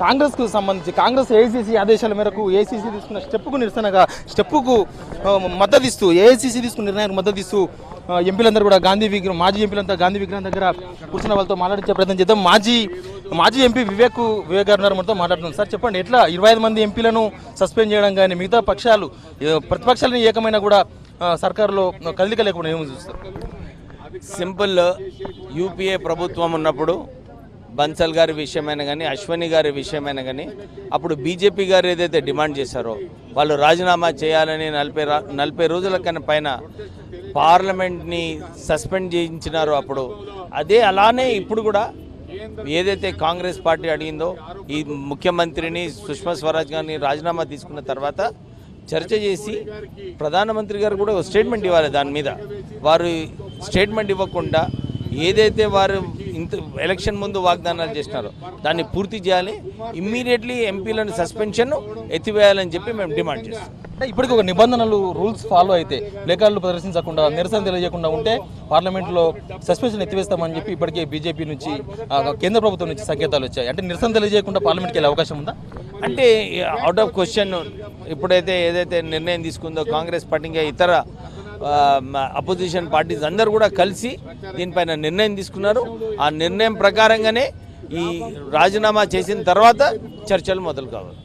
కాంగ్రెస్కు సంబంధించి కాంగ్రెస్ ఏఐసీసీ ఆదేశాల మేరకు ఏఐసీసీ తీసుకున్న స్టెప్పుకు నిరసనగా స్టెప్పుకు మద్దతిస్తూ ఏఐసీసీ తీసుకున్న నిర్ణయానికి మద్దతిస్తూ ఎంపీలందరూ కూడా గాంధీ విగ్రహం మాజీ ఎంపీలంతా గాంధీ విగ్రహం దగ్గర కూర్చున్న వాళ్ళతో మాట్లాడించే ప్రయత్నం చేద్దాం. మాజీ ఎంపీ వివేక్ గారు ఉన్నారు, మనతో మాట్లాడుతున్నాం. సార్ చెప్పండి, ఎట్లా 25 మంది ఎంపీలను సస్పెండ్ చేయడం కానీ మిగతా పక్షాలు ప్రతిపక్షాలను ఏకమైనా కూడా సర్కారులో కదలిక లేకుండా ఏమో చూస్తారు? సింపుల్, యూపీఏ ప్రభుత్వం ఉన్నప్పుడు బన్సల్ గారి విషయమైనా కానీ అశ్వని గారి విషయమైనా కానీ అప్పుడు బీజేపీ గారు ఏదైతే డిమాండ్ చేశారో వాళ్ళు రాజీనామా చేయాలని 40 రోజుల కన్నా పైన పార్లమెంట్ని సస్పెండ్ చేయించినారో అప్పుడు అదే అలానే ఇప్పుడు కూడా ఏదైతే కాంగ్రెస్ పార్టీ అడిగిందో ఈ ముఖ్యమంత్రిని సుష్మా స్వరాజ్ గారిని రాజీనామా తీసుకున్న తర్వాత చర్చ చేసి ప్రధానమంత్రి గారు కూడా స్టేట్మెంట్ ఇవ్వాలి. దాని మీద వారు స్టేట్మెంట్ ఇవ్వకుండా ఏదైతే వారు ఎలక్షన్ ముందు వాగ్దానాలు చేసినారో దాన్ని పూర్తి చేయాలి. ఇమ్మీడియట్లీ ఎంపీలను సస్పెన్షన్ ఎత్తివేయాలని చెప్పి మేము డిమాండ్ చేస్తాం. అంటే ఇప్పటికి ఒక నిబంధనలు రూల్స్ ఫాలో అయితే ప్లేకార్డులు ప్రదర్శించకుండా నిరసన తెలియజేయకుండా ఉంటే పార్లమెంట్లో సస్పెన్షన్ ఎత్తివేస్తామని చెప్పి ఇప్పటికే బీజేపీ నుంచి కేంద్ర ప్రభుత్వం నుంచి సంకేతాలు వచ్చాయి. అంటే నిరసన తెలియజేయకుండా పార్లమెంట్కి వెళ్ళే అవకాశం ఉందా? అంటే అవుట్ ఆఫ్ క్వశ్చన్. ఇప్పుడైతే ఏదైతే నిర్ణయం తీసుకుందో కాంగ్రెస్ పార్టీ ఇంకా ఇతర అపోజిషన్ పార్టీస్ అందరూ కూడా కలిసి దీనిపైన నిర్ణయం తీసుకున్నారు. ఆ నిర్ణయం ప్రకారంగానే ఈ రాజీనామా చేసిన తర్వాత చర్చలు మొదలు కావాలి.